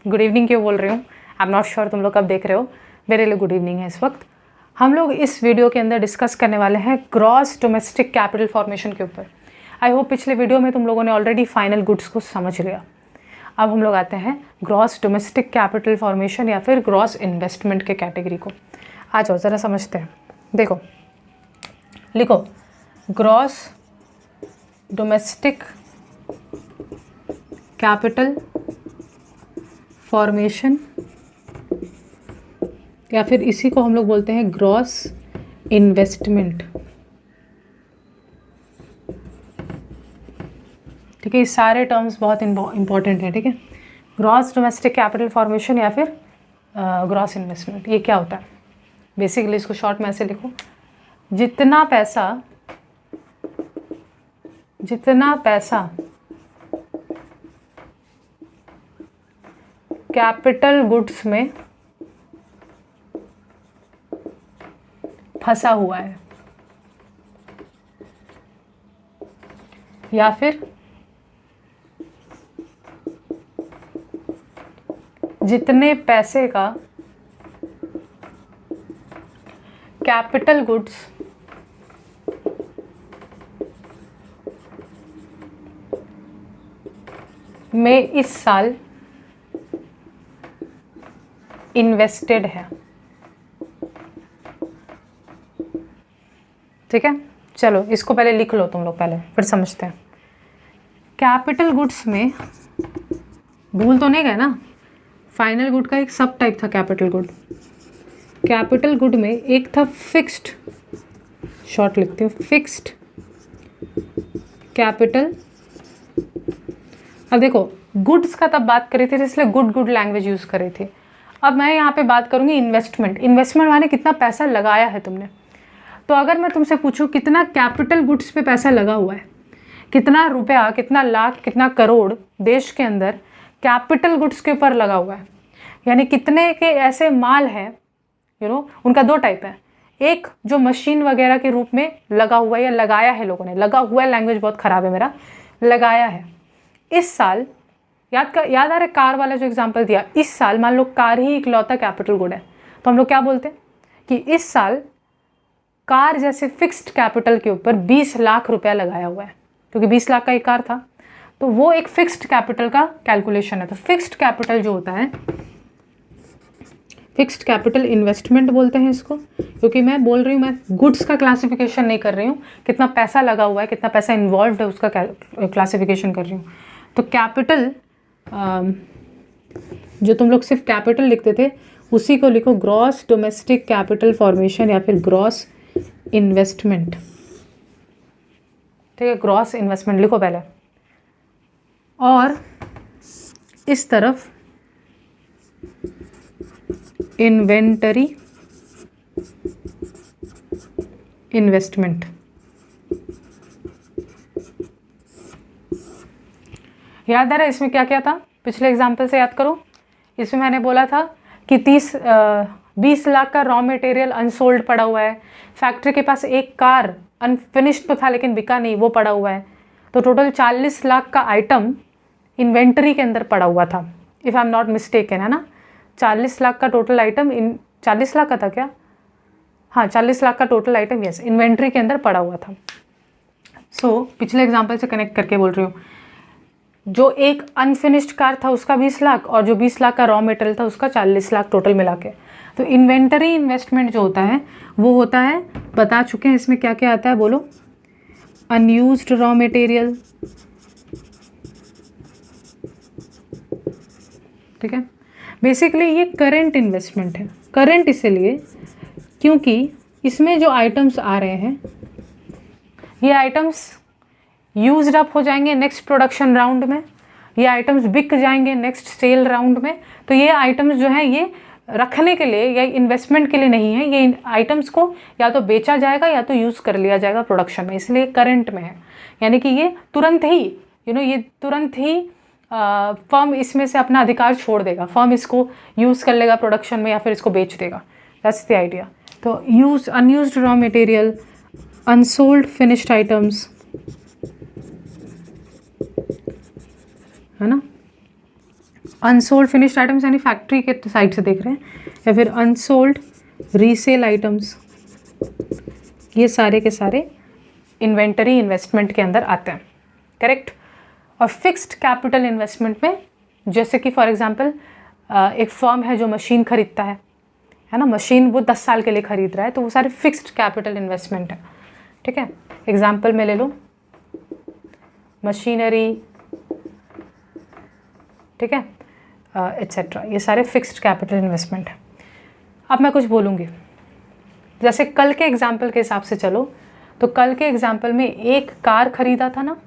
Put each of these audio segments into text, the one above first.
Good evening क्यों बोल रही हूँ, आई एम नॉट श्योर तुम लोग कब देख रहे हो। मेरे लिए गुड इवनिंग है इस वक्त। हम लोग इस वीडियो के अंदर डिस्कस करने वाले हैं ग्रॉस डोमेस्टिक कैपिटल फॉर्मेशन के ऊपर। आई होप पिछले वीडियो में तुम लोगों ने ऑलरेडी फाइनल गुड्स को समझ लिया। अब हम लोग आते हैं ग्रॉस डोमेस्टिक कैपिटल फॉर्मेशन या फिर ग्रॉस इन्वेस्टमेंट के कैटेगरी को। आ जाओ ज़रा समझते हैं। देखो, लिखो ग्रॉस डोमेस्टिक कैपिटल फॉर्मेशन या फिर इसी को हम लोग बोलते हैं ग्रॉस इन्वेस्टमेंट। ठीक है, ये सारे टर्म्स बहुत इंपॉर्टेंट है। ठीक है, ग्रॉस डोमेस्टिक कैपिटल फॉर्मेशन या फिर ग्रॉस इन्वेस्टमेंट, ये क्या होता है? बेसिकली इसको शॉर्ट में ऐसे लिखो, जितना पैसा कैपिटल गुड्स में फंसा हुआ है या फिर जितने पैसे का कैपिटल गुड्स में इस साल इन्वेस्टेड है। ठीक है, चलो इसको पहले लिख लो तुम लोग, पहले फिर समझते हैं। कैपिटल गुड्स में भूल तो नहीं गए ना, फाइनल गुड का एक सब टाइप था कैपिटल गुड। कैपिटल गुड में एक था फिक्स्ड, शॉर्ट लिखती हूँ, फिक्स्ड कैपिटल। अब देखो, गुड्स का तब बात करी थी इसलिए गुड लैंग्वेज यूज़ करी थी। अब मैं यहाँ पे बात करूँगी इन्वेस्टमेंट। इन्वेस्टमेंट माने कितना पैसा लगाया है तुमने। तो अगर मैं तुमसे पूछूं कितना कैपिटल गुड्स पे पैसा लगा हुआ है, कितना रुपया, कितना लाख, कितना करोड़ देश के अंदर कैपिटल गुड्स के ऊपर लगा हुआ है, यानी कितने के ऐसे माल हैं, उनका दो टाइप है। एक जो मशीन वगैरह के रूप में लगा हुआ है या लगाया है लोगों ने, लगा हुआ है लैंग्वेज बहुत ख़राब है मेरा, लगाया है। इस साल याद आ रहा है कार वाला जो एग्जाम्पल दिया, इस साल मान लो कार ही इकलौता कैपिटल गुड है, तो हम लोग क्या बोलते हैं कि इस साल कार जैसे फिक्स्ड कैपिटल के ऊपर 20 लाख रुपया लगाया हुआ है, क्योंकि 20 लाख का एक कार था, तो वो एक फिक्स्ड कैपिटल का कैलकुलेशन है। तो फिक्स्ड कैपिटल जो होता है, फिक्स्ड कैपिटल इन्वेस्टमेंट बोलते हैं इसको, क्योंकि मैं बोल रही हूँ, मैं गुड्स का क्लासिफिकेशन नहीं कर रही हूँ, कितना पैसा लगा हुआ है, कितना पैसा इन्वॉल्व है उसका क्लासिफिकेशन कर रही हूँ। तो कैपिटल जो तुम लोग सिर्फ कैपिटल लिखते थे, उसी को लिखो ग्रॉस डोमेस्टिक कैपिटल फॉर्मेशन या फिर ग्रॉस इन्वेस्टमेंट। ठीक है, ग्रॉस इन्वेस्टमेंट लिखो पहले। और इस तरफ इन्वेंटरी इन्वेस्टमेंट। याद आ रहा है इसमें क्या क्या था? पिछले एग्जाम्पल से याद करो। इसमें मैंने बोला था कि 20 लाख का रॉ मटेरियल अनसोल्ड पड़ा हुआ है, फैक्ट्री के पास एक कार अनफिनिश्ड तो था लेकिन बिका नहीं, वो पड़ा हुआ है। तो टोटल 40 लाख का आइटम इन्वेंटरी के अंदर पड़ा हुआ था, if I am not mistaken, है ना। 40 लाख का टोटल आइटम, 40 लाख का था क्या? हाँ, 40 लाख का टोटल आइटम यस इन्वेंटरी के अंदर पड़ा हुआ था। सो पिछले एग्जाम्पल से कनेक्ट करके बोल रही हूँ, जो एक अनफिनिश्ड कार था उसका 20 लाख और जो 20 लाख का रॉ मटेरियल था उसका 40 लाख टोटल मिला के। तो इन्वेंटरी इन्वेस्टमेंट जो होता है वो होता है, बता चुके हैं इसमें क्या क्या आता है, बोलो। अनयूज्ड रॉ मटेरियल, ठीक है। बेसिकली ये करंट इन्वेस्टमेंट है। करंट इसलिए क्योंकि इसमें जो आइटम्स आ रहे हैं, ये आइटम्स यूज्ड अप हो जाएंगे नेक्स्ट प्रोडक्शन राउंड में, ये आइटम्स बिक जाएंगे नेक्स्ट सेल राउंड में। तो ये आइटम्स जो हैं ये रखने के लिए या इन्वेस्टमेंट के लिए नहीं है, ये आइटम्स को या तो बेचा जाएगा या तो यूज़ कर लिया जाएगा प्रोडक्शन में, इसलिए करंट में है। यानी कि ये तुरंत ही ये तुरंत ही फर्म इसमें से अपना अधिकार छोड़ देगा, फर्म इसको यूज़ कर लेगा प्रोडक्शन में या फिर इसको बेच देगा। That's the idea. तो unused raw material, unsold finished items, है ना, अनसोल्ड फिनिश्ड आइटम्स यानी फैक्ट्री के साइड से देख रहे हैं, या फिर अनसोल्ड रीसेल आइटम्स, ये सारे के सारे इन्वेंटरी इन्वेस्टमेंट के अंदर आते हैं, करेक्ट। और फिक्स्ड कैपिटल इन्वेस्टमेंट में जैसे कि फॉर एग्जांपल एक फर्म है जो मशीन खरीदता है ना, मशीन वो 10 साल के लिए खरीद रहा है, तो वो सारे फिक्स्ड कैपिटल इन्वेस्टमेंट है, ठीक है। एग्जांपल में ले लो मशीनरी, ठीक है, एट्सेट्रा, ये सारे फिक्स्ड कैपिटल इन्वेस्टमेंट है। अब मैं कुछ बोलूँगी, जैसे कल के एग्जाम्पल के हिसाब से चलो, तो कल के एग्जाम्पल में एक कार खरीदा था ना,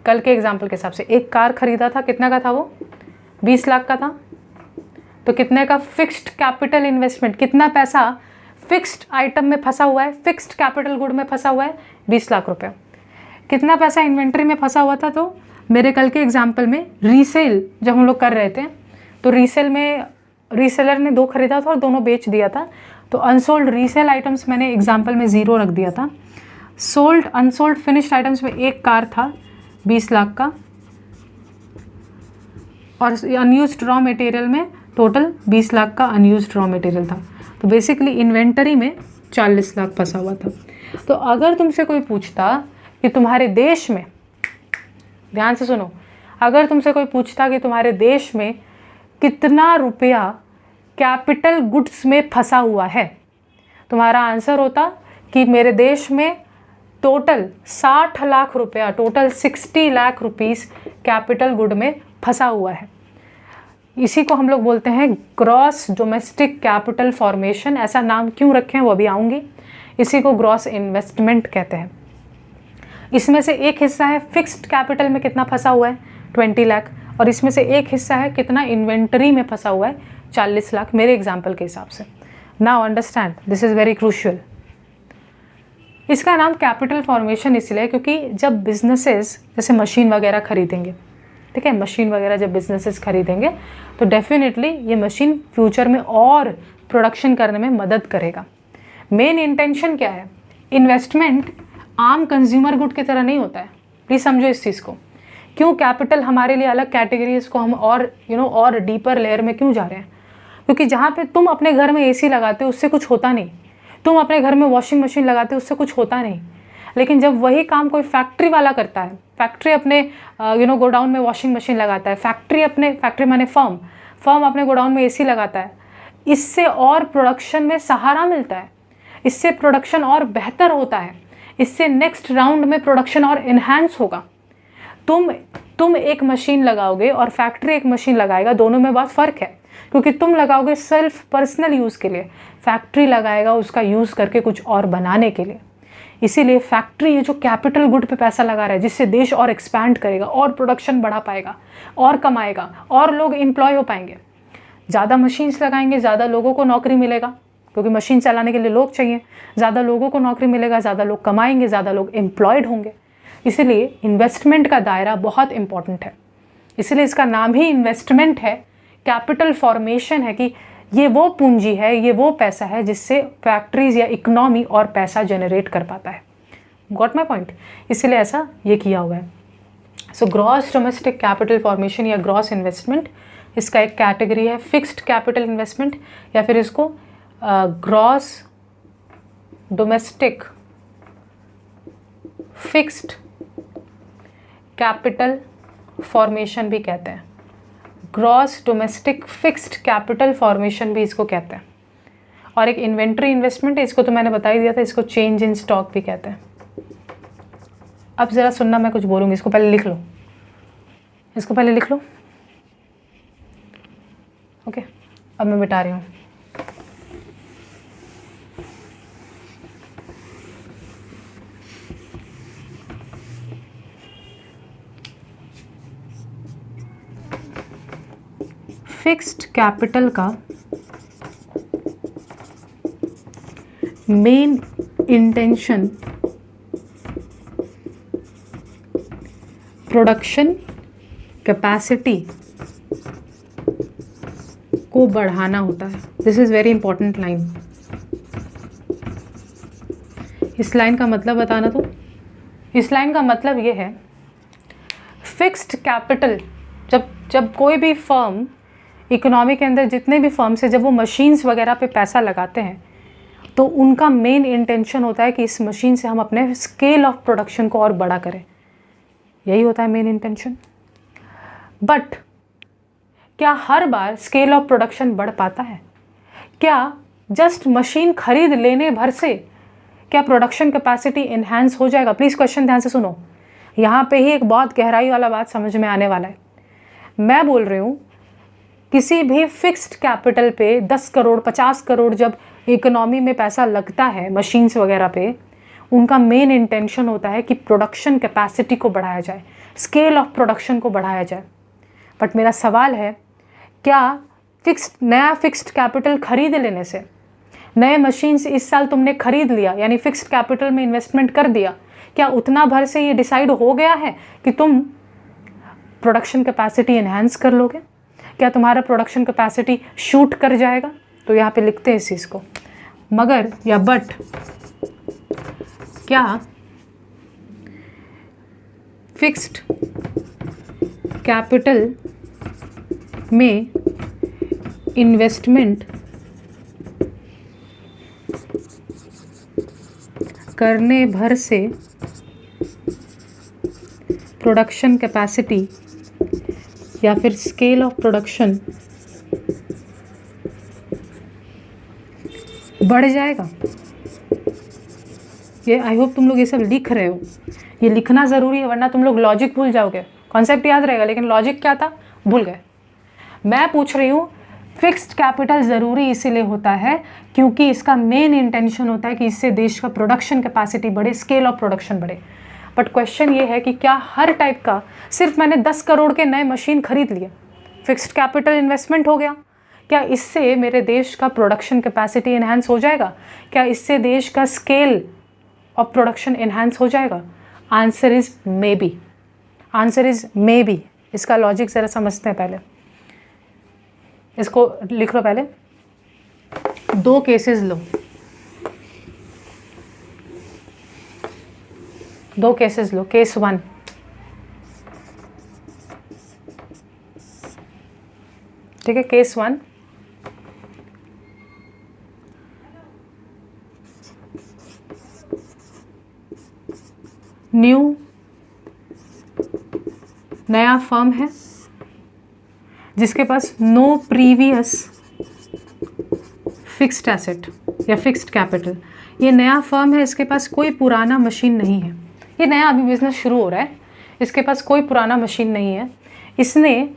कल के एग्जाम्पल के हिसाब से एक कार खरीदा था, कितना का था वो? 20 लाख का था। तो कितने का फिक्स्ड कैपिटल इन्वेस्टमेंट, कितना पैसा फिक्स्ड आइटम में फंसा हुआ है, फिक्स्ड कैपिटल गुड में फंसा हुआ है? 20 लाख रुपए। कितना पैसा इन्वेंट्री में फंसा हुआ था? तो मेरे कल के एग्जाम्पल में रीसेल जब हम लोग कर रहे थे, तो रीसेल में रीसेलर ने 2 खरीदा था और दोनों बेच दिया था, तो अनसोल्ड रीसेल आइटम्स मैंने एग्जाम्पल में 0 रख दिया था। सोल्ड अनसोल्ड फिनिश्ड आइटम्स में एक कार था 20 लाख का, और अनयूज्ड रॉ मटेरियल में टोटल 20 लाख का अनयूज्ड रॉ मटेरियल था। तो बेसिकली इन्वेंटरी में 40 लाख फंसा हुआ था। तो अगर तुमसे कोई पूछता कि तुम्हारे देश में, ध्यान से सुनो, अगर तुमसे कोई पूछता कि तुम्हारे देश में कितना रुपया कैपिटल गुड्स में फंसा हुआ है, तुम्हारा आंसर होता कि मेरे देश में टोटल 60 लाख रुपया, total 60 lakh rupees capital good में फंसा हुआ है। इसी को हम लोग बोलते हैं ग्रॉस डोमेस्टिक कैपिटल फॉर्मेशन। ऐसा नाम क्यों रखे हैं वो अभी आऊँगी। इसी को ग्रॉस इन्वेस्टमेंट कहते हैं। इसमें से एक हिस्सा है फिक्स्ड कैपिटल में कितना फंसा हुआ है, 20 लाख, और इसमें से एक हिस्सा है कितना इन्वेंटरी में फंसा हुआ है, 40 लाख, मेरे एग्जाम्पल के हिसाब से। Now understand, this is very crucial. इसका नाम कैपिटल फॉर्मेशन इसलिए क्योंकि जब बिजनेसेस जैसे मशीन वगैरह खरीदेंगे, ठीक है, मशीन वगैरह जब बिजनेसेस खरीदेंगे तो डेफिनेटली ये मशीन फ्यूचर में और प्रोडक्शन करने में मदद करेगा। मेन इंटेंशन क्या है? इन्वेस्टमेंट आम कंज्यूमर गुड की तरह नहीं होता है, प्लीज़ समझो इस चीज़ को। क्यों कैपिटल हमारे लिए अलग कैटेगरी, इसको हम और और डीपर लेयर में क्यों जा रहे हैं? क्योंकि जहाँ पे तुम अपने घर में एसी लगाते हो उससे कुछ होता नहीं, तुम अपने घर में वॉशिंग मशीन लगाते हो उससे कुछ होता नहीं, लेकिन जब वही काम कोई फैक्ट्री वाला करता है, फैक्ट्री अपने गोडाउन में वॉशिंग मशीन लगाता है, फैक्ट्री माने फर्म अपने गोडाउन में एसी लगाता है, इससे और प्रोडक्शन में सहारा मिलता है, इससे प्रोडक्शन और बेहतर होता है, इससे नेक्स्ट राउंड में प्रोडक्शन और इन्हांस होगा। तुम एक मशीन लगाओगे और फैक्ट्री एक मशीन लगाएगा, दोनों में बहुत फ़र्क है, क्योंकि तुम लगाओगे सिर्फ पर्सनल यूज़ के लिए, फैक्ट्री लगाएगा उसका यूज़ करके कुछ और बनाने के लिए। इसीलिए फैक्ट्री ये जो कैपिटल गुड पे पैसा लगा रहा है, जिससे देश और एक्सपैंड करेगा और प्रोडक्शन बढ़ा पाएगा और कमाएगा और लोग एम्प्लॉय हो पाएंगे। ज़्यादा मशीन्स लगाएंगे, ज़्यादा लोगों को नौकरी मिलेगा, क्योंकि मशीन चलाने के लिए लोग चाहिए, ज़्यादा लोगों को नौकरी मिलेगा, ज़्यादा लोग कमाएंगे, ज़्यादा लोग एम्प्लॉयड होंगे। इसीलिए इन्वेस्टमेंट का दायरा बहुत इंपॉर्टेंट है, इसीलिए इसका नाम ही इन्वेस्टमेंट है, कैपिटल फॉर्मेशन है, कि ये वो पूंजी है, ये वो पैसा है जिससे फैक्ट्रीज या इकोनॉमी और पैसा जनरेट कर पाता है। Got my point? इसीलिए ऐसा ये किया हुआ है। So gross domestic capital formation या ग्रॉस इन्वेस्टमेंट, इसका एक कैटेगरी है फिक्स्ड कैपिटल इन्वेस्टमेंट, या फिर इसको gross domestic fixed capital formation भी कहते हैं। Gross domestic fixed capital formation भी इसको कहते हैं। और एक इन्वेंट्री इन्वेस्टमेंट है, इसको तो मैंने बता ही दिया था, इसको चेंज इन स्टॉक भी कहते हैं। अब ज़रा सुनना, मैं कुछ बोलूँगी, इसको पहले लिख लो, इसको पहले लिख लो। ओके, अब मैं मिटा रही हूँ। फिक्स्ड कैपिटल का मेन इंटेंशन प्रोडक्शन कैपेसिटी को बढ़ाना होता है। This is very important line. इस लाइन का मतलब बताना, तो इस लाइन का मतलब ये है, फिक्स्ड कैपिटल, जब जब कोई भी फर्म इकोनॉमी के अंदर जितने भी फर्म्स है, जब वो मशीन्स वगैरह पे पैसा लगाते हैं तो उनका मेन इंटेंशन होता है कि इस मशीन से हम अपने स्केल ऑफ प्रोडक्शन को और बड़ा करें। यही होता है मेन इंटेंशन। बट क्या हर बार स्केल ऑफ प्रोडक्शन बढ़ पाता है? क्या जस्ट मशीन खरीद लेने भर से क्या प्रोडक्शन कैपेसिटी इन्हांस हो जाएगा? प्लीज़ क्वेश्चन ध्यान से सुनो, यहाँ पे ही एक बहुत गहराई वाला बात समझ में आने वाला है। मैं बोल रही हूँ किसी भी फिक्स्ड कैपिटल पे 10 करोड़ 50 करोड़ जब इकोनॉमी में पैसा लगता है मशीन्स वगैरह पे, उनका मेन इंटेंशन होता है कि प्रोडक्शन कैपेसिटी को बढ़ाया जाए, स्केल ऑफ प्रोडक्शन को बढ़ाया जाए। बट मेरा सवाल है, क्या नया फिक्स्ड कैपिटल खरीद लेने से, नए मशीन्स इस साल तुमने खरीद लिया यानी फिक्स्ड कैपिटल में इन्वेस्टमेंट कर दिया, क्या उतना भर से ये डिसाइड हो गया है कि तुम प्रोडक्शन कैपेसिटी एनहांस कर लोगे? क्या तुम्हारा प्रोडक्शन कैपेसिटी शूट कर जाएगा? तो यहाँ पे लिखते हैं इस चीज़ को, मगर या बट क्या फिक्स्ड कैपिटल में इन्वेस्टमेंट करने भर से प्रोडक्शन कैपेसिटी या फिर स्केल ऑफ प्रोडक्शन बढ़ जाएगा? ये आई होप तुम लोग ये सब लिख रहे हो। ये लिखना ज़रूरी है, वरना तुम लोग लॉजिक भूल जाओगे। कॉन्सेप्ट याद रहेगा लेकिन लॉजिक क्या था भूल गए। मैं पूछ रही हूँ फिक्स्ड कैपिटल ज़रूरी इसीलिए होता है क्योंकि इसका मेन इंटेंशन होता है कि इससे देश का प्रोडक्शन कैपेसिटी बढ़े, स्केल ऑफ प्रोडक्शन बढ़े। बट क्वेश्चन ये है कि क्या हर टाइप का, सिर्फ मैंने 10 करोड़ के नए मशीन खरीद लिए, फिक्स्ड कैपिटल इन्वेस्टमेंट हो गया, क्या इससे मेरे देश का प्रोडक्शन कैपेसिटी इन्हांस हो जाएगा? क्या इससे देश का स्केल ऑफ प्रोडक्शन इन्हांस हो जाएगा? Answer is may be. Answer is may be. इसका लॉजिक ज़रा समझते हैं पहले, इसको लिख लो पहले। 2 केसेस लो, 2 केसेस लो। केस 1, ठीक है, केस 1, नया फर्म है जिसके पास नो प्रीवियस फिक्स्ड एसेट या फिक्स्ड कैपिटल। ये नया फर्म है, इसके पास कोई पुराना मशीन नहीं है, ये नया अभी बिजनेस शुरू हो रहा है, इसके पास कोई पुराना मशीन नहीं है। इसने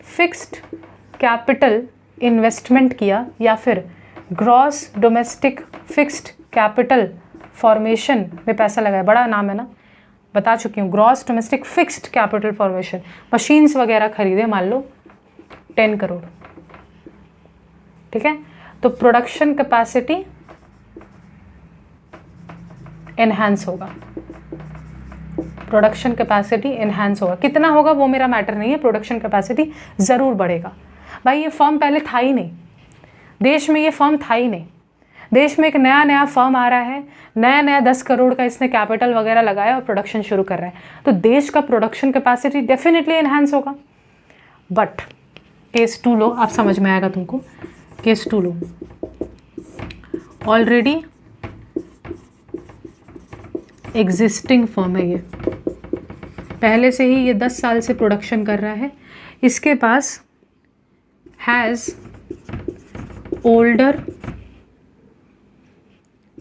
फिक्स्ड कैपिटल इन्वेस्टमेंट किया या फिर gross domestic fixed capital formation में पैसा लगाया। बड़ा नाम है ना, बता चुकी हूँ। Gross domestic fixed capital formation, machines वगैरह खरीदे, मान लो 10 करोड़, ठीक है। तो प्रोडक्शन कैपेसिटी एनहांस होगा, प्रोडक्शन कैपेसिटी एनहांस होगा। कितना होगा वो मेरा मैटर नहीं है, प्रोडक्शन कैपेसिटी ज़रूर बढ़ेगा। भाई ये फर्म पहले था ही नहीं, देश में ये फर्म था ही नहीं। देश में एक नया नया फर्म आ रहा है, नया नया 10 करोड़ का इसने कैपिटल वगैरह लगाया और प्रोडक्शन शुरू कर रहा है, तो देश का प्रोडक्शन कैपेसिटी डेफिनेटली एनहांस होगा। बट केस 2 लो, आप समझ में आएगा तुमको। केस 2 लो, ऑलरेडी एग्जिस्टिंग फर्म है, ये पहले से ही ये 10 साल से प्रोडक्शन कर रहा है, इसके पास has older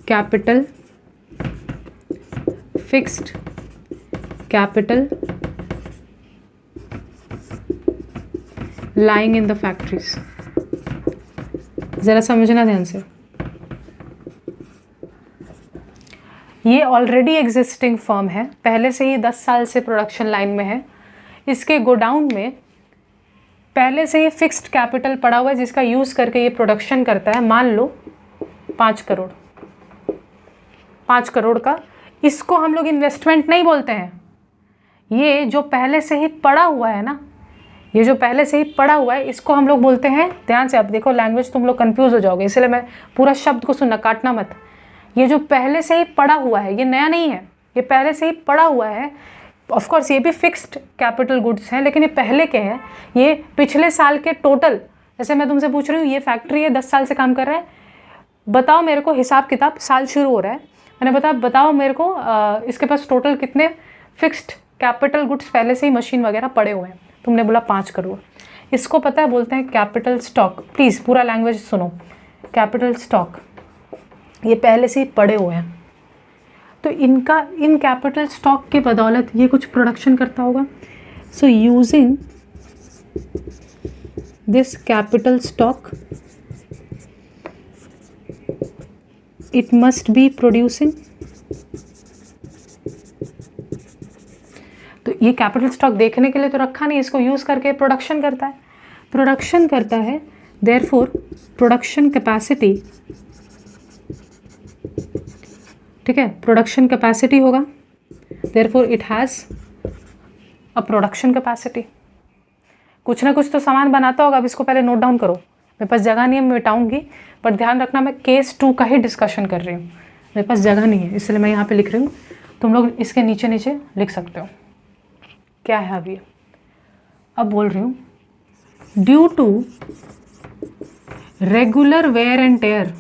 capital, fixed capital lying in the factories. ज़रा समझना ध्यान से, ये ऑलरेडी एग्जिस्टिंग फर्म है, पहले से ही 10 साल से प्रोडक्शन लाइन में है। इसके गोडाउन में पहले से ही फिक्स्ड कैपिटल पड़ा हुआ है जिसका यूज़ करके ये प्रोडक्शन करता है। मान लो 5 करोड़, 5 करोड़ का। इसको हम लोग इन्वेस्टमेंट नहीं बोलते हैं, ये जो पहले से ही पड़ा हुआ है ना, ये जो पहले से ही पड़ा हुआ है, इसको हम लोग बोलते हैं, ध्यान से आप देखो लैंग्वेज, तुम लोग कंफ्यूज हो जाओगे, इसलिए मैं पूरा शब्द को सुनना, काटना मत। ये जो पहले से ही पड़ा हुआ है, ये नया नहीं है, ये पहले से ही पड़ा हुआ है, ऑफ कोर्स ये भी फिक्स्ड कैपिटल गुड्स हैं, लेकिन ये पहले के हैं, ये पिछले साल के टोटल। जैसे मैं तुमसे पूछ रही हूँ, ये फैक्ट्री है 10 साल से काम कर रहा है, बताओ मेरे को हिसाब किताब, साल शुरू हो रहा है, मैंने बताओ मेरे को इसके पास टोटल कितने फिक्स्ड कैपिटल गुड्स पहले से ही मशीन वगैरह पड़े हुए हैं। तुमने बोला 5 करोड़। इसको पता है, बोलते हैं कैपिटल स्टॉक। प्लीज़ पूरा लैंग्वेज सुनो, कैपिटल स्टॉक, ये पहले से ही पड़े हुए हैं। तो इन कैपिटल स्टॉक के बदौलत ये कुछ प्रोडक्शन करता होगा। So using this capital stock it must be producing. तो ये कैपिटल स्टॉक देखने के लिए तो रखा नहीं, इसको यूज़ करके प्रोडक्शन करता है। देयरफॉर प्रोडक्शन कैपेसिटी, ठीक है, प्रोडक्शन कैपेसिटी होगा, therefore it has a production capacity. कुछ ना कुछ तो सामान बनाता होगा। अब इसको पहले नोट डाउन करो, मेरे पास जगह नहीं है, मैं मिटाऊंगी, पर ध्यान रखना मैं केस 2 का ही डिस्कशन कर रही हूँ, मेरे पास जगह नहीं है, इसलिए मैं यहाँ पे लिख रही हूँ। तुम लोग इसके नीचे नीचे लिख सकते हो क्या है। अभी अब बोल रही हूँ, due to regular wear and tear,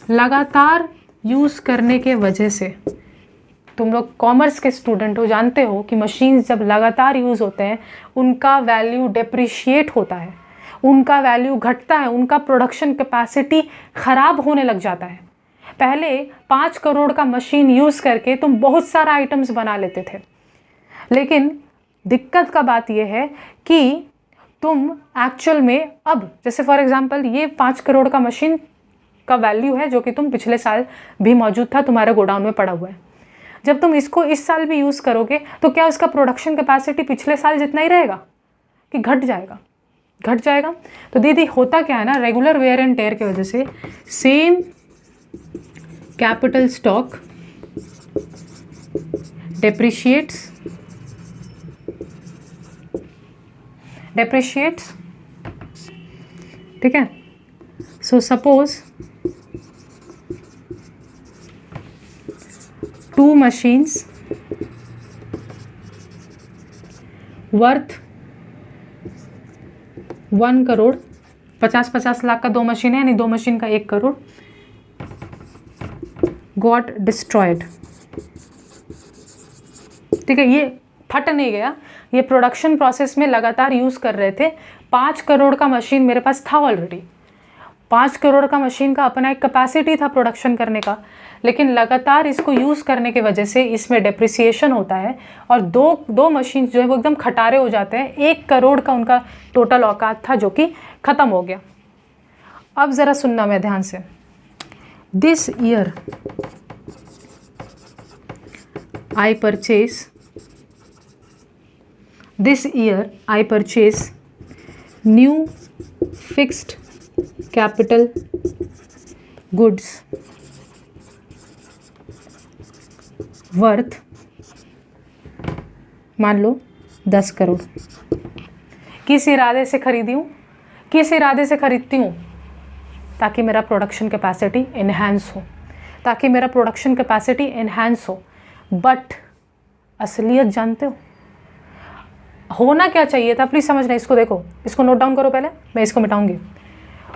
लगातार यूज़ करने के वजह से, तुम लोग कॉमर्स के स्टूडेंट हो, जानते हो कि मशीन जब लगातार यूज़ होते हैं उनका वैल्यू डेप्रिशिएट होता है, उनका वैल्यू घटता है, उनका प्रोडक्शन कैपेसिटी ख़राब होने लग जाता है। पहले 5 करोड़ का मशीन यूज़ करके तुम बहुत सारा आइटम्स बना लेते थे, लेकिन दिक्कत का बात यह है कि तुम एक्चुअल में अब, जैसे फॉर एग्जांपल ये 5 करोड़ का मशीन का वैल्यू है जो कि तुम पिछले साल भी मौजूद था, तुम्हारे गोडाउन में पड़ा हुआ है। जब तुम इसको इस साल भी यूज़ करोगे तो क्या उसका प्रोडक्शन कैपेसिटी पिछले साल जितना ही रहेगा कि घट जाएगा? तो दीदी होता क्या है ना, रेगुलर वेयर एंड टेयर की वजह से सेम कैपिटल स्टॉक डेप्रिशिएट्स, ठीक है। So suppose 2 machines worth 1 crore, 50-50 lakh का 2 मशीन है, यानी 2 मशीन का 1 करोड़, गॉट डिस्ट्रॉयड, ठीक है। ये फट नहीं गया, ये प्रोडक्शन प्रोसेस में लगातार यूज़ कर रहे थे। 5 करोड़ का मशीन मेरे पास था ऑलरेडी, 5 करोड़ का मशीन का अपना एक कैपेसिटी था प्रोडक्शन करने का, लेकिन लगातार इसको यूज़ करने की वजह से इसमें डेप्रिसिएशन होता है और दो मशीन जो है वो एकदम खटारे हो जाते हैं। 1 करोड़ का उनका टोटल औकात था जो कि ख़त्म हो गया। अब ज़रा सुनना मैं ध्यान से, this year I purchase new fixed capital goods worth मान लो 10 करोड़। किस इरादे से खरीदी हूँ? किस इरादे से खरीदती हूँ? ताकि मेरा प्रोडक्शन कैपेसिटी इन्हांस हो। बट असलियत जानते हो होना क्या चाहिए था? प्लीज़ समझना, इसको देखो, इसको नोट डाउन करो पहले, मैं इसको मिटाऊंगी।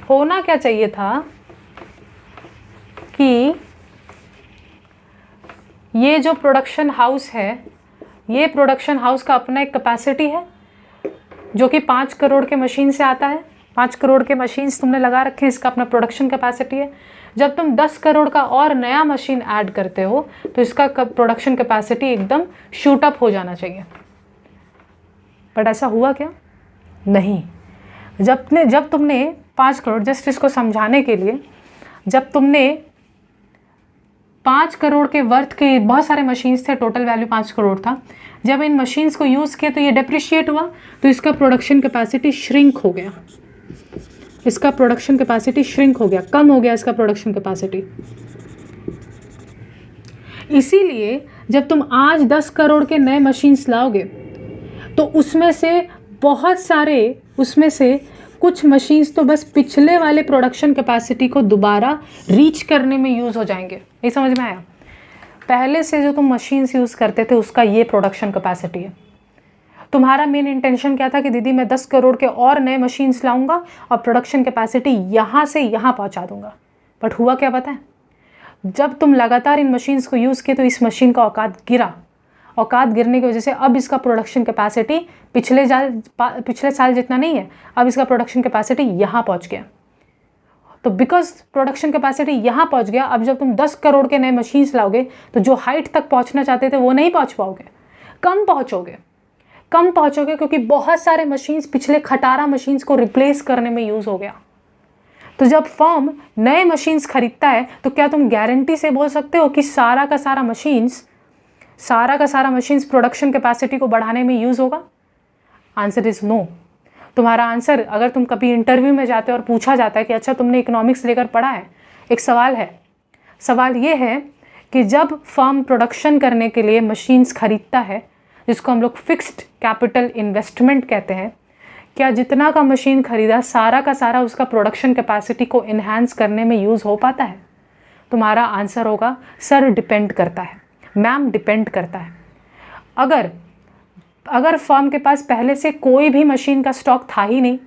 होना क्या चाहिए था कि ये जो प्रोडक्शन हाउस है, ये प्रोडक्शन हाउस का अपना एक कैपेसिटी है जो कि 5 करोड़ के मशीन से आता है। 5 करोड़ के मशीन्स तुमने लगा रखे हैं, इसका अपना प्रोडक्शन कैपेसिटी है। जब तुम 10 करोड़ का और नया मशीन ऐड करते हो तो इसका प्रोडक्शन कैपेसिटी एकदम शूट अप हो जाना चाहिए। बट ऐसा हुआ क्या? नहीं। जब तुमने 5 करोड़, जस्ट इसको समझाने के लिए, जब तुमने 5 करोड़ के वर्थ के बहुत सारे मशीन्स थे, टोटल वैल्यू 5 करोड़ था, जब इन मशीन्स को यूज़ किया तो ये डेप्रिशिएट हुआ, तो इसका प्रोडक्शन कैपेसिटी श्रिंक हो गया। कम हो गया इसका प्रोडक्शन कैपेसिटी। इसीलिए जब तुम आज 10 करोड़ के नए मशीन्स लाओगे तो उसमें से कुछ मशीन्स तो बस पिछले वाले प्रोडक्शन कैपेसिटी को दोबारा रीच करने में यूज़ हो जाएंगे। ये समझ में आया? पहले से जो तुम मशीन्स यूज़ करते थे उसका ये प्रोडक्शन कैपेसिटी है। तुम्हारा मेन इंटेंशन क्या था कि दीदी मैं 10 करोड़ के और नए मशीन्स लाऊंगा और प्रोडक्शन कैपेसिटी यहाँ से यहाँ पहुँचा दूंगा। बट हुआ क्या पता है, जब तुम लगातार इन मशीन्स को यूज़ किए तो इस मशीन का औकात गिरा। औकात गिरने की वजह से अब इसका प्रोडक्शन कैपेसिटी पिछले साल जितना नहीं है, अब इसका प्रोडक्शन कैपेसिटी यहाँ पहुँच गया। तो बिकॉज प्रोडक्शन कैपेसिटी यहाँ पहुँच गया, अब जब तुम 10 करोड़ के नए मशीन्स लाओगे तो जो हाइट तक पहुँचना चाहते थे वो नहीं पहुँच पाओगे, कम पहुँचोगे क्योंकि बहुत सारे मशीन्स पिछले खटारा मशीन्स को रिप्लेस करने में यूज़ हो गया। तो जब फर्म नए मशीन्स खरीदता है तो क्या तुम गारंटी से बोल सकते हो कि सारा का सारा मशीन्स प्रोडक्शन कैपेसिटी को बढ़ाने में यूज़ होगा? Answer is no. तुम्हारा आंसर, अगर तुम कभी इंटरव्यू में जाते हो और पूछा जाता है कि अच्छा तुमने इकोनॉमिक्स लेकर पढ़ा है, एक सवाल ये है कि जब फर्म प्रोडक्शन करने के लिए मशीन्स खरीदता है, जिसको हम लोग फिक्स्ड कैपिटल इन्वेस्टमेंट कहते हैं, क्या जितना का मशीन खरीदा सारा का सारा उसका प्रोडक्शन कैपेसिटी को इन्हांस करने में यूज़ हो पाता है? तुम्हारा आंसर होगा सर डिपेंड करता है, मैम डिपेंड करता है। अगर फर्म के पास पहले से कोई भी मशीन का स्टॉक था ही नहीं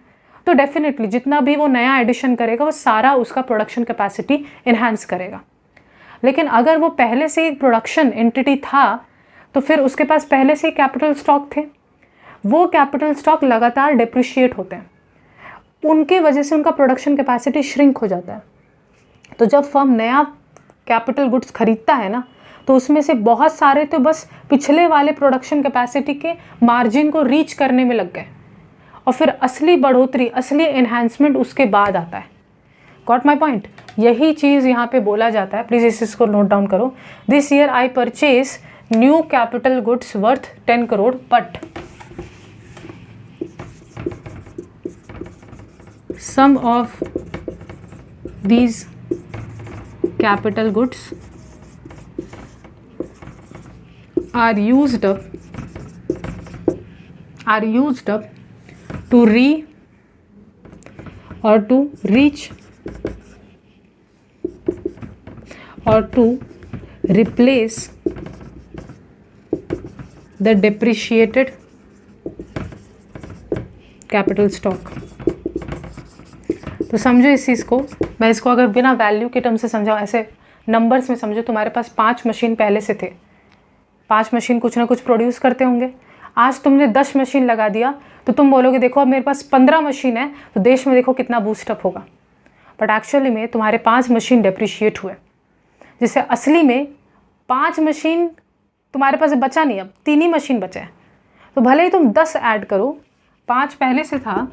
तो डेफिनेटली जितना भी वो नया एडिशन करेगा वो सारा उसका प्रोडक्शन कैपेसिटी इन्हांस करेगा। लेकिन अगर वो पहले से एक प्रोडक्शन एंटिटी था तो फिर उसके पास पहले से कैपिटल स्टॉक थे, वो कैपिटल स्टॉक लगातार डिप्रिशिएट होते हैं, उनके वजह से उनका प्रोडक्शन कैपेसिटी श्रिंक हो जाता है। तो जब फर्म नया कैपिटल गुड्स खरीदता है ना, तो उसमें से बहुत सारे तो बस पिछले वाले प्रोडक्शन कैपेसिटी के मार्जिन को रीच करने में लग गए और फिर असली बढ़ोतरी, असली एनहांसमेंट उसके बाद आता है। Got my point? यही चीज़ यहाँ पे बोला जाता है। प्लीज़ इसको नोट डाउन करो। This year I purchase new capital goods worth 10 crore but some of these capital goods are used up to reach or to replace the depreciated capital stock। तो समझो इस चीज़ को, मैं इसको अगर बिना वैल्यू के टर्म से समझाऊँ, ऐसे नंबर्स में समझो। तुम्हारे पास 5 मशीन पहले से थे, 5 मशीन कुछ ना कुछ प्रोड्यूस करते होंगे। आज तुमने 10 मशीन लगा दिया तो तुम बोलोगे देखो अब मेरे पास 15 मशीन है तो देश में देखो कितना बूस्टअप होगा। बट एक्चुअली में तुम्हारे 5 मशीन डेप्रिशिएट हुए, जिससे असली में 5 मशीन तुम्हारे पास बचा नहीं, अब 3 ही मशीन बचा है। तो भले ही तुम 10 ऐड करो, 5 पहले से था,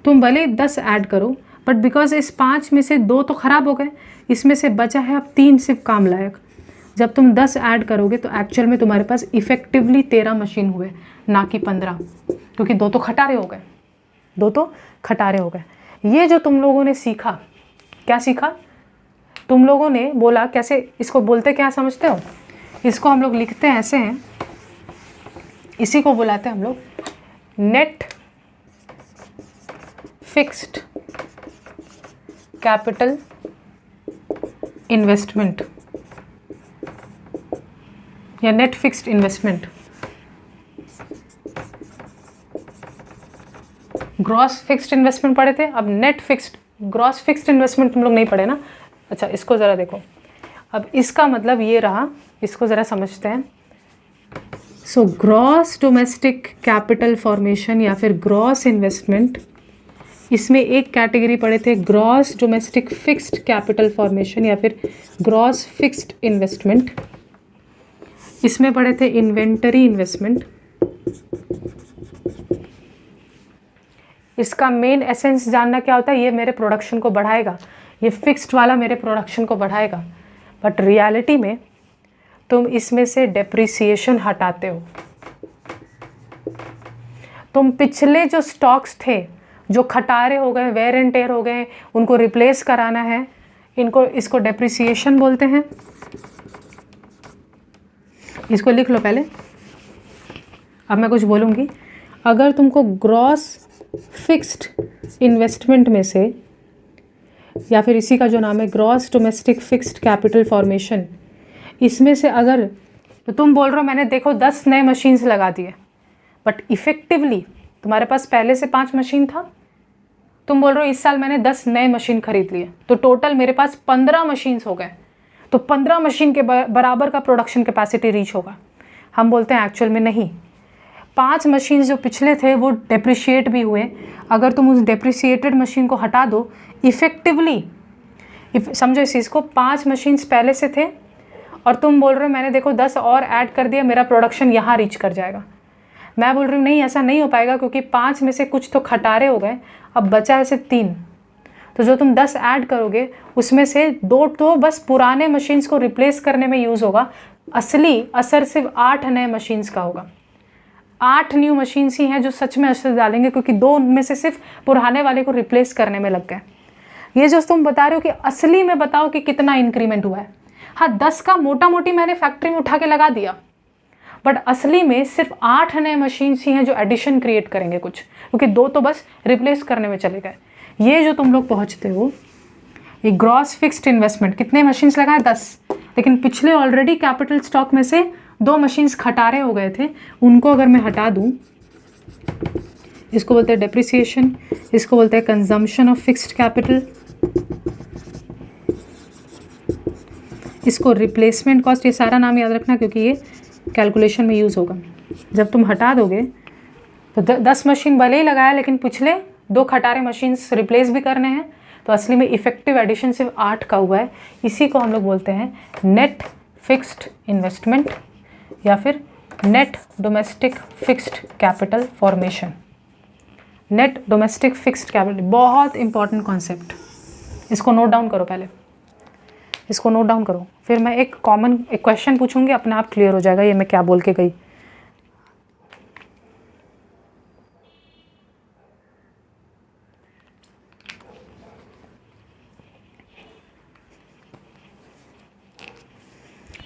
तुम भले 10 ऐड करो, बट बिकॉज इस 5 में से 2 तो ख़राब हो गए, इसमें से बचा है अब 3 सिर्फ काम लायक। जब तुम 10 ऐड करोगे तो एक्चुअल में तुम्हारे पास इफ़ेक्टिवली 13 मशीन हुए, ना कि 15, क्योंकि 2 तो खटारे हो गए। ये जो तुम लोगों ने सीखा, क्या सीखा? तुम लोगों ने बोला, कैसे इसको बोलते, क्या समझते हो? इसको हम लोग लिखते हैं ऐसे हैं, इसी को बुलाते हैं हम लोग नेट फिक्स्ड कैपिटल इन्वेस्टमेंट या net fixed investment. Gross fixed investment पढ़े थे, अब net fixed, gross fixed investment तुम लोग नहीं पढ़े ना। अच्छा, इसको ज़रा देखो, अब इसका मतलब ये रहा, इसको ज़रा समझते हैं। So gross domestic capital formation या फिर ग्रॉस इन्वेस्टमेंट, इसमें एक कैटेगरी पढ़े थे gross domestic fixed capital formation या फिर ग्रॉस फिक्स्ड इन्वेस्टमेंट। इसमें पढ़े थे इन्वेंटरी इन्वेस्टमेंट। इसका मेन एसेंस जानना क्या होता है, ये मेरे प्रोडक्शन को बढ़ाएगा, ये फिक्स्ड वाला मेरे प्रोडक्शन को बढ़ाएगा। बट रियलिटी में तुम इसमें से डेप्रिसिएशन हटाते हो। तुम पिछले जो स्टॉक्स थे जो खटारे हो गए, वेयर एंड टेयर हो गए, उनको रिप्लेस कराना है, इसको डेप्रिसिएशन बोलते हैं। इसको लिख लो पहले, अब मैं कुछ बोलूँगी। अगर तुमको ग्रॉस फिक्स्ड इन्वेस्टमेंट में से, या फिर इसी का जो नाम है gross domestic fixed capital formation, इसमें से अगर तो तुम बोल रहे हो मैंने देखो 10 नए मशीन्स लगा दिए, बट इफ़ेक्टिवली तुम्हारे पास पहले से 5 मशीन था। तुम बोल रहे हो इस साल मैंने 10 नए मशीन खरीद लिए, तो टोटल मेरे पास 15 मशीन्स हो गए, तो 15 मशीन के बराबर का प्रोडक्शन कैपेसिटी रीच होगा। हम बोलते हैं एक्चुअल में नहीं, 5 मशीन जो पिछले थे वो डेप्रिशिएट भी हुए। अगर तुम उस डेप्रिशिएटेड मशीन को हटा दो इफ़ेक्टिवली, समझो इस चीज़ को, 5 मशीन्स पहले से थे और तुम बोल रहे हो मैंने देखो 10 और ऐड कर दिया, मेरा प्रोडक्शन यहाँ रीच कर जाएगा। मैं बोल रही हूँ नहीं, ऐसा नहीं हो पाएगा, क्योंकि 5 में से कुछ तो खटारे हो गए, अब बचा है सिर्फ 3। तो जो तुम 10 ऐड करोगे उसमें से 2 तो बस पुराने मशीन्स को रिप्लेस करने में यूज़ होगा, असली असर सिर्फ 8 नए मशीन्स का होगा। 8 न्यू मशीन्स ही हैं जो सच में असर डालेंगे, क्योंकि 2 में से सिर्फ पुराने वाले को रिप्लेस करने में लग गए। ये जो तुम बता रहे हो कि असली में बताओ कि कितना इंक्रीमेंट हुआ है। हाँ, 10 का मोटा मोटी मैंने फैक्ट्री में उठा के लगा दिया, बट असली में सिर्फ 8 नए मशीन्स ही हैं जो एडिशन क्रिएट करेंगे कुछ, क्योंकि 2 तो बस रिप्लेस करने में चले गए। ये जो तुम लोग पहुँचते हो, ये ग्रॉस फिक्स्ड इन्वेस्टमेंट, कितने मशीन्स लगाए 10, लेकिन पिछले ऑलरेडी कैपिटल स्टॉक में से 2 मशीन्स खटारे हो गए थे, उनको अगर मैं हटा दूँ, इसको बोलते हैं डेप्रिसिएशन, इसको बोलते हैं कंजम्पशन ऑफ फिक्स्ड कैपिटल, इसको रिप्लेसमेंट कॉस्ट, ये सारा नाम याद रखना क्योंकि ये कैलकुलेशन में यूज़ होगा। जब तुम हटा दोगे तो 10 मशीन भले ही लगाया, लेकिन पिछले 2 खटारे मशीन्स रिप्लेस भी करने हैं, तो असली में इफ़ेक्टिव एडिशन सिर्फ 8 का हुआ है। इसी को हम लोग बोलते हैं नेट फिक्स्ड इन्वेस्टमेंट या फिर net domestic fixed capital formation. Net domestic fixed capital बहुत इंपॉर्टेंट कॉन्सेप्ट, इसको नोट डाउन करो, पहले इसको नोट डाउन करो, फिर मैं एक क्वेश्चन पूछूंगी, अपने आप क्लियर हो जाएगा ये मैं क्या बोल के गई।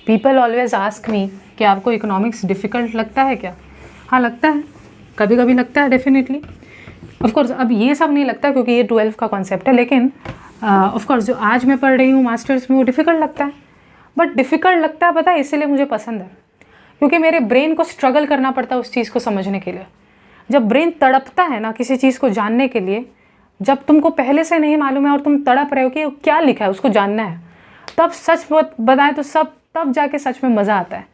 पीपल ऑलवेज आस्क मी कि आपको इकोनॉमिक्स डिफ़िकल्ट लगता है क्या? हाँ लगता है, कभी कभी लगता है डेफिनेटली। ऑफकोर्स अब ये सब नहीं लगता क्योंकि ये 12 का कॉन्सेप्ट है, लेकिन ऑफकोर्स जो आज मैं पढ़ रही हूँ मास्टर्स में वो डिफ़िकल्ट लगता है। बट डिफ़िकल्ट लगता है पता है इसीलिए मुझे पसंद है, क्योंकि मेरे ब्रेन को स्ट्रगल करना पड़ता है उस चीज़ को समझने के लिए। जब ब्रेन तड़पता है ना किसी चीज़ को जानने के लिए, जब तुमको पहले से नहीं मालूम है और तुम तड़प रहे हो कि क्या लिखा है उसको जानना है, तब सच बताएं तो सब तब जाके सच में मज़ा आता है।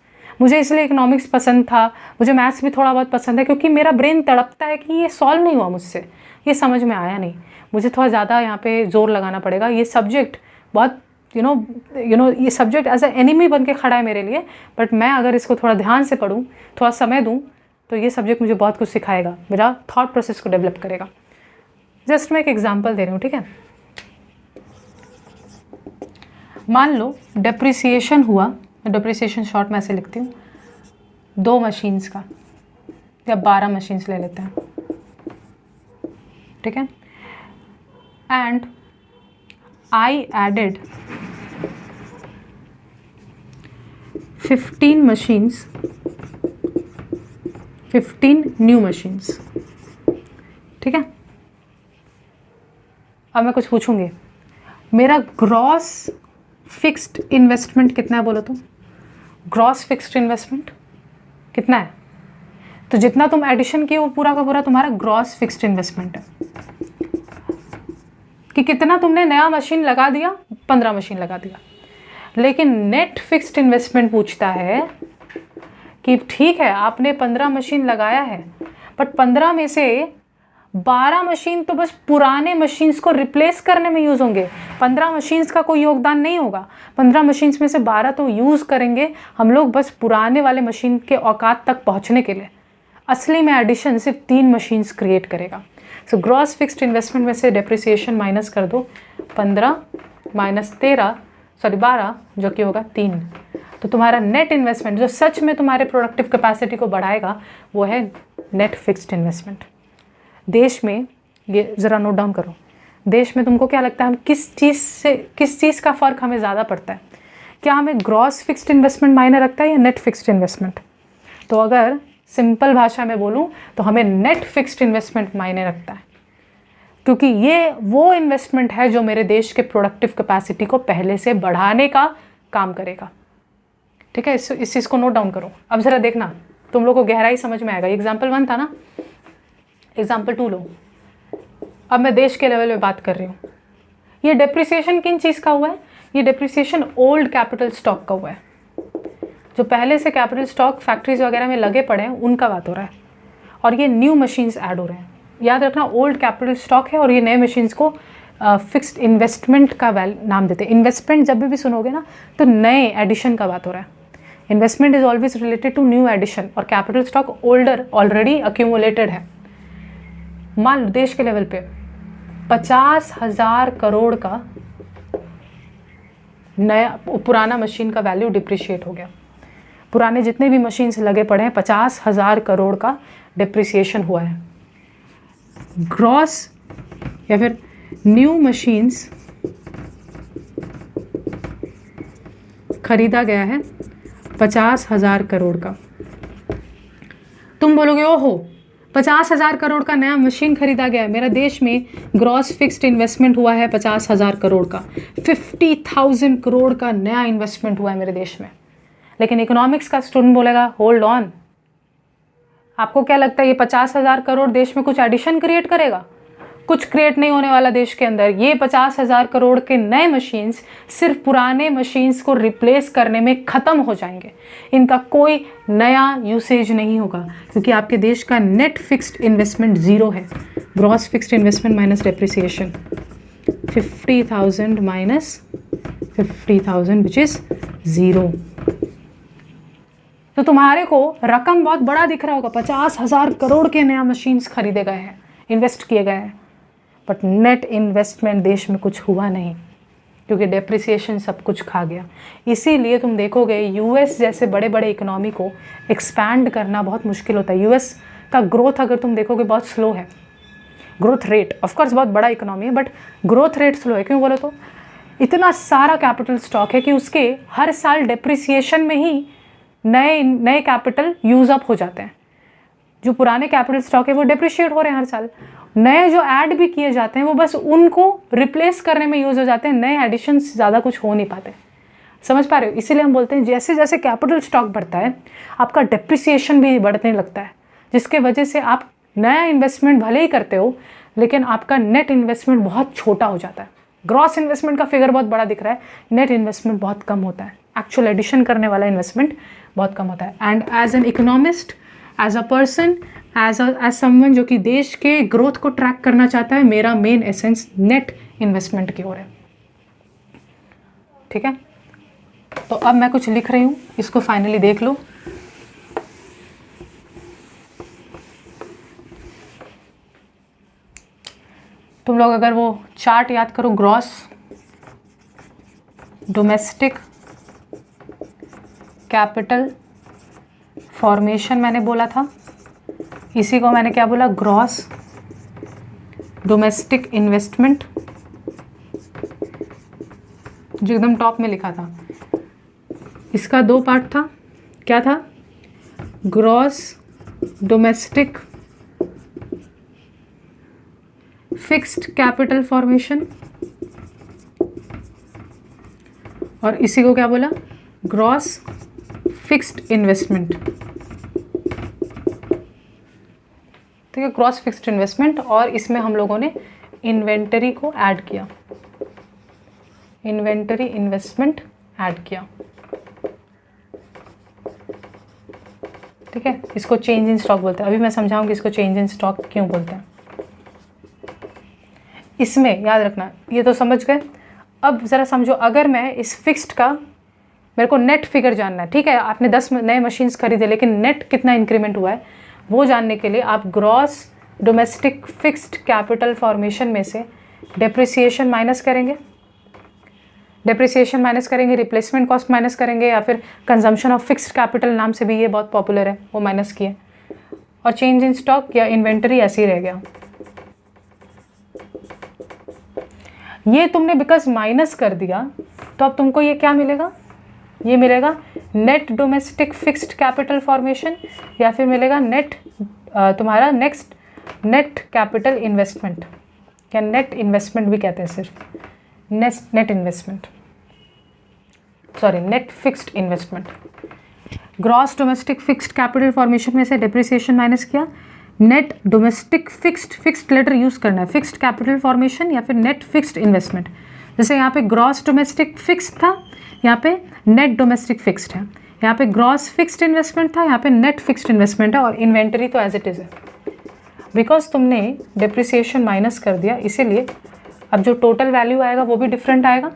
मुझे इसलिए इकोनॉमिक्स पसंद था, मुझे मैथ्स भी थोड़ा बहुत पसंद है, क्योंकि मेरा ब्रेन तड़पता है कि ये सॉल्व नहीं हुआ मुझसे, ये समझ में आया नहीं, मुझे थोड़ा ज़्यादा यहाँ पे जोर लगाना पड़ेगा। ये सब्जेक्ट बहुत यू नो ये सब्जेक्ट एज ए एनिमी बन के खड़ा है मेरे लिए, बट मैं अगर इसको थोड़ा ध्यान से पढूँ, थोड़ा समय दूँ, तो ये सब्जेक्ट मुझे बहुत कुछ सिखाएगा, मेरा थॉट प्रोसेस को डेवलप करेगा। जस्ट मैं एक एग्जाम्पल दे रही हूँ, ठीक है। मान लो डेप्रिसिएशन हुआ, डेप्रिसिएशन शॉर्ट में ऐसे लिखती हूँ, 2 मशीन्स का या 12 मशीन्स ले लेते हैं, ठीक है। And I added 15 machines, 15 new machines, ठीक है। अब मैं कुछ पूछूंगी, मेरा ग्रॉस फिक्स्ड इन्वेस्टमेंट कितना है बोलो तुम? ग्रॉस फिक्स्ड इन्वेस्टमेंट कितना है? तो जितना तुम एडिशन किए वो पूरा का पूरा तुम्हारा ग्रॉस फिक्स्ड इन्वेस्टमेंट है। कि कितना तुमने नया मशीन लगा दिया? 15 मशीन लगा दिया। लेकिन नेट फिक्स्ड इन्वेस्टमेंट पूछता है कि ठीक है आपने 15 मशीन लगाया है, बट 15 में से 12 मशीन तो बस पुराने मशीन्स को रिप्लेस करने में यूज़ होंगे, 15 मशीन्स का कोई योगदान नहीं होगा। 15 मशीन्स में से 12 तो यूज़ करेंगे हम लोग बस पुराने वाले मशीन के औकात तक पहुंचने के लिए। असली में एडिशन सिर्फ 3 मशीन्स क्रिएट करेगा। सो ग्रॉस फिक्स्ड इन्वेस्टमेंट में से डेप्रिसिएशन माइनस कर दो, 15 माइनस 12 जो कि होगा 3। तो तुम्हारा नेट इन्वेस्टमेंट जो सच में तुम्हारे प्रोडक्टिव कैपेसिटी को बढ़ाएगा वो है नेट फिक्स्ड इन्वेस्टमेंट। देश में, ये ज़रा नोट डाउन करो, देश में तुमको क्या लगता है हम किस चीज़ का फ़र्क हमें ज़्यादा पड़ता है? क्या हमें ग्रॉस फिक्स्ड इन्वेस्टमेंट मायने रखता है या नेट फिक्स्ड इन्वेस्टमेंट? तो अगर सिंपल भाषा में बोलूँ तो हमें नेट फिक्स्ड इन्वेस्टमेंट मायने रखता है, क्योंकि ये वो इन्वेस्टमेंट है जो मेरे देश के प्रोडक्टिव कैपेसिटी को पहले से बढ़ाने का काम करेगा। ठीक है, इस चीज़ को नोट डाउन करो। अब ज़रा देखना, तुम लोग को गहराई समझ में आएगा। एग्जाम्पल 1 था ना, एग्जाम्पल 2 लो। अब मैं देश के लेवल पे बात कर रही हूँ। ये डेप्रिसिएशन किन चीज़ का हुआ है? ये डेप्रिसिएशन ओल्ड कैपिटल स्टॉक का हुआ है। जो पहले से कैपिटल स्टॉक फैक्ट्रीज वगैरह में लगे पड़े हैं उनका बात हो रहा है, और ये न्यू मशीन्स ऐड हो रहे हैं। याद रखना, ओल्ड कैपिटल स्टॉक है और ये नए मशीन्स को फिक्स्ड इन्वेस्टमेंट का नाम देते हैं। इन्वेस्टमेंट जब भी सुनोगे ना तो नए एडिशन का बात हो रहा है। Investment is always related to new addition, और capital stock older already accumulated है। मान लो देश के लेवल पे 50,000 करोड़ का नया पुराना मशीन का वैल्यू डिप्रिशिएट हो गया। पुराने जितने भी मशीन्स लगे पड़े हैं 50,000 करोड़ का डिप्रिसिएशन हुआ है। ग्रॉस या फिर न्यू मशीन्स खरीदा गया है 50,000 करोड़ का। तुम बोलोगे ओहो 50,000 करोड़ का नया मशीन खरीदा गया है, मेरा देश में ग्रॉस फिक्स्ड इन्वेस्टमेंट हुआ है 50,000 करोड़ का, 50,000 करोड़ का नया इन्वेस्टमेंट हुआ है मेरे देश में। लेकिन इकोनॉमिक्स का स्टूडेंट बोलेगा होल्ड ऑन, आपको क्या लगता है ये 50,000 करोड़ देश में कुछ एडिशन क्रिएट करेगा? कुछ क्रिएट नहीं होने वाला देश के अंदर। ये 50,000 करोड़ के नए मशीन्स सिर्फ पुराने मशीन्स को रिप्लेस करने में ख़त्म हो जाएंगे। इनका कोई नया यूसेज नहीं होगा, क्योंकि आपके देश का नेट फिक्स्ड इन्वेस्टमेंट ज़ीरो है। Gross fixed investment minus depreciation, 50,000 minus 50,000 which is zero. तो तुम्हारे को रकम बहुत बड़ा दिख रहा होगा, 50,000 करोड़ के नया मशीन्स खरीदे गए हैं, इन्वेस्ट किए गए हैं, बट नेट इन्वेस्टमेंट देश में कुछ हुआ नहीं, क्योंकि डेप्रिसिएशन सब कुछ खा गया। इसीलिए तुम देखोगे यूएस जैसे बड़े बड़े इकोनॉमी को एक्सपैंड करना बहुत मुश्किल होता है। यूएस का ग्रोथ अगर तुम देखोगे बहुत स्लो है, ग्रोथ रेट। ऑफकोर्स बहुत बड़ा इकोनॉमी है बट ग्रोथ रेट स्लो है। क्यों बोलो तो इतना सारा कैपिटल स्टॉक है कि उसके हर साल डेप्रिसिएशन में ही नए कैपिटल यूज अप हो जाते हैं। जो पुराने कैपिटल स्टॉक है वो डेप्रिशिएट हो रहे हैं हर साल, नए जो ऐड भी किए जाते हैं वो बस उनको रिप्लेस करने में यूज हो जाते हैं, नए एडिशंस ज़्यादा कुछ हो नहीं पाते। समझ पा रहे हो? इसीलिए हम बोलते हैं जैसे जैसे कैपिटल स्टॉक बढ़ता है आपका डेप्रिसिएशन भी बढ़ने लगता है, जिसके वजह से आप नया इन्वेस्टमेंट भले ही करते हो लेकिन आपका नेट इन्वेस्टमेंट बहुत छोटा हो जाता है। ग्रॉस इन्वेस्टमेंट का फिगर बहुत बड़ा दिख रहा है, नेट इन्वेस्टमेंट बहुत कम होता है, एक्चुअल एडिशन करने वाला इन्वेस्टमेंट बहुत कम होता है। And as an economist, as a person, as someone जो कि देश के ग्रोथ को ट्रैक करना चाहता है, मेरा मेन एसेंस नेट इन्वेस्टमेंट की ओर है। ठीक है, तो अब मैं कुछ लिख रही हूँ, इसको फाइनली देख लो। तुम लोग अगर वो चार्ट याद करो, ग्रॉस डोमेस्टिक कैपिटल फॉर्मेशन मैंने बोला था, इसी को मैंने क्या बोला, ग्रॉस डोमेस्टिक इन्वेस्टमेंट, जो एकदम टॉप में लिखा था। इसका दो पार्ट था, क्या था, gross domestic fixed capital formation, और इसी को क्या बोला, ग्रॉस फिक्स्ड इन्वेस्टमेंट। ठीक है, ग्रॉस फिक्स्ड इन्वेस्टमेंट, और इसमें हम लोगों ने इन्वेंटरी को ऐड किया, इन्वेंटरी इन्वेस्टमेंट ऐड किया। ठीक है, इसको चेंज इन स्टॉक बोलते हैं। अभी मैं समझाऊंगी इसको चेंज इन स्टॉक क्यों बोलते हैं। इसमें याद रखना, ये तो समझ गए। अब ज़रा समझो, अगर मैं इस फिक्स्ड का, मेरे को नेट फिगर जानना है। ठीक है, आपने 10 नए मशीन्स खरीदे लेकिन नेट कितना इंक्रीमेंट हुआ है वो जानने के लिए आप gross domestic fixed capital formation में से डेप्रिसिएशन माइनस करेंगे, रिप्लेसमेंट कॉस्ट माइनस करेंगे, या फिर कंजम्पशन ऑफ फिक्स्ड कैपिटल नाम से भी ये बहुत पॉपुलर है, वो माइनस किए, और चेंज इन स्टॉक या इन्वेंटरी ऐसे ही रह गया। ये तुमने बिकॉज माइनस कर दिया तो अब तुमको ये क्या मिलेगा, ये मिलेगा net domestic fixed capital formation, या फिर मिलेगा नेट तुम्हारा नेक्स्ट नेट कैपिटल इन्वेस्टमेंट, या नेट इन्वेस्टमेंट भी कहते हैं सिर्फ, net investment. Net fixed investment. Gross domestic fixed capital formation में से डेप्रिसिएशन माइनस किया, net domestic fixed later use करना है, फिक्स्ड कैपिटल फॉर्मेशन या फिर नेट फिक्स्ड इन्वेस्टमेंट। जैसे यहाँ पे ग्रॉस डोमेस्टिक फिक्स्ड था, यहाँ पे नेट डोमेस्टिक फिक्स्ड है, यहाँ पे ग्रॉस फिक्स्ड इन्वेस्टमेंट था, यहाँ पे नेट फिक्स्ड इन्वेस्टमेंट है, और इन्वेंटरी तो एज इट इज़ है। बिकॉज तुमने डेप्रिसिएशन माइनस कर दिया, इसीलिए अब जो टोटल वैल्यू आएगा वो भी डिफरेंट आएगा,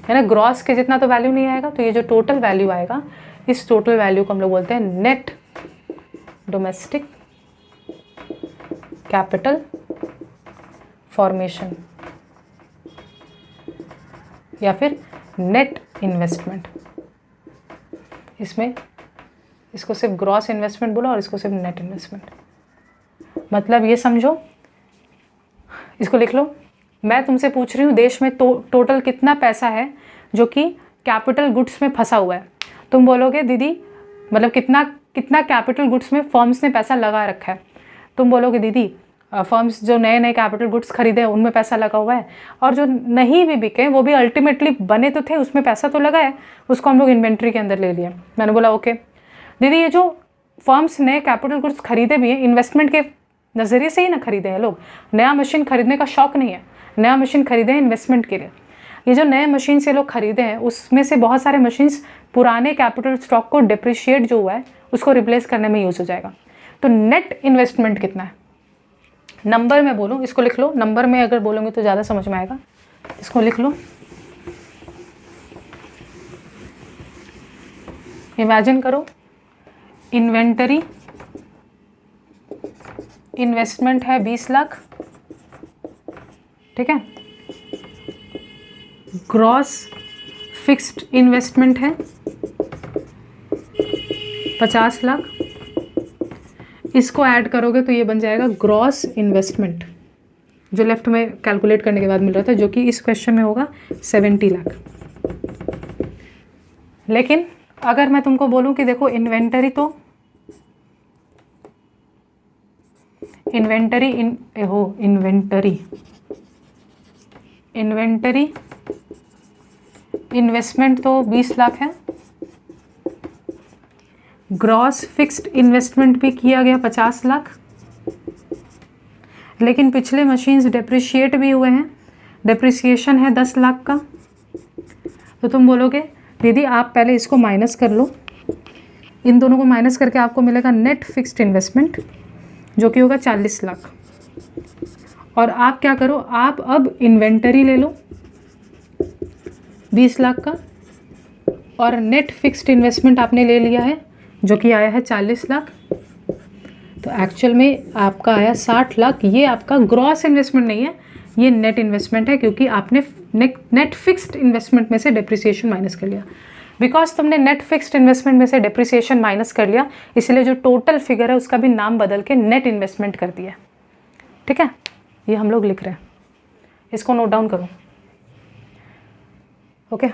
है ना। ग्रॉस के जितना तो वैल्यू नहीं आएगा, तो ये जो टोटल वैल्यू आएगा, इस टोटल वैल्यू को हम लोग बोलते हैं नेट डोमेस्टिक कैपिटल फॉर्मेशन या फिर नेट इन्वेस्टमेंट। इसमें इसको सिर्फ ग्रॉस इन्वेस्टमेंट बोला और इसको सिर्फ नेट इन्वेस्टमेंट। मतलब ये समझो, इसको लिख लो, मैं तुमसे पूछ रही हूँ देश में टोटल कितना पैसा है जो कि कैपिटल गुड्स में फंसा हुआ है। तुम बोलोगे दीदी मतलब कितना कैपिटल गुड्स में फर्म्स ने पैसा लगा रखा है। तुम बोलोगे दीदी फर्म्स जो नए नए कैपिटल गुड्स खरीदे उनमें पैसा लगा हुआ है, और जो नहीं भी बिके वो भी अल्टीमेटली बने तो थे, उसमें पैसा तो लगा है, उसको हम लोग इन्वेंट्री के अंदर ले लिया। मैंने बोला ओके दीदी, ये जो फर्म्स नए कैपिटल गुड्स खरीदे भी हैं इन्वेस्टमेंट के नज़रिए से ही ना खरीदे हैं लोग। नया मशीन खरीदने का शौक नहीं है, नया मशीन खरीदे हैं इन्वेस्टमेंट के लिए। ये जो नए मशीन से लोग खरीदे हैं उसमें से बहुत सारे मशीन्स पुराने कैपिटल स्टॉक को डिप्रिशिएट जो हुआ है उसको रिप्लेस करने में यूज़ हो जाएगा। तो नेट इन्वेस्टमेंट कितना है, नंबर में बोलूँ, इसको लिख लो, नंबर में अगर बोलोगे तो ज़्यादा समझ में आएगा। इसको लिख लो, इमेजिन करो इन्वेंटरी इन्वेस्टमेंट है 20 लाख, ठीक है। ग्रॉस फिक्स्ड इन्वेस्टमेंट है 50 लाख। इसको ऐड करोगे तो ये बन जाएगा ग्रॉस इन्वेस्टमेंट, जो लेफ्ट में कैलकुलेट करने के बाद मिल रहा था, जो कि इस क्वेश्चन में होगा 70 लाख। लेकिन अगर मैं तुमको बोलूं कि देखो इन्वेंटरी इन्वेस्टमेंट तो 20 लाख है, ग्रॉस फिक्स्ड इन्वेस्टमेंट भी किया गया 50 लाख, लेकिन पिछले मशीन्स डेप्रिशिएट भी हुए हैं, डेप्रिसिएशन है 10 लाख का। तो तुम बोलोगे दीदी आप पहले इसको माइनस कर लो, इन दोनों को माइनस करके आपको मिलेगा नेट फिक्स्ड इन्वेस्टमेंट जो कि होगा 40 लाख। और आप क्या करो, आप अब इन्वेंटरी ले लो 20 लाख का, और नेट फिक्स्ड इन्वेस्टमेंट आपने ले लिया है जो कि आया है 40 लाख। तो एक्चुअल में आपका आया 60 लाख। ये आपका ग्रॉस इन्वेस्टमेंट नहीं है, ये नेट इन्वेस्टमेंट है, क्योंकि आपने नेट फिक्स्ड इन्वेस्टमेंट में से डेप्रिसिएशन माइनस कर लिया। बिकॉज तुमने नेट फिक्स्ड इन्वेस्टमेंट में से डेप्रिसिएशन माइनस कर लिया, इसलिए जो टोटल फिगर है उसका भी नाम बदल के नेट इन्वेस्टमेंट कर दिया। ठीक है, ये हम लोग लिख रहे हैं, इसको नोट डाउन करो। ओके।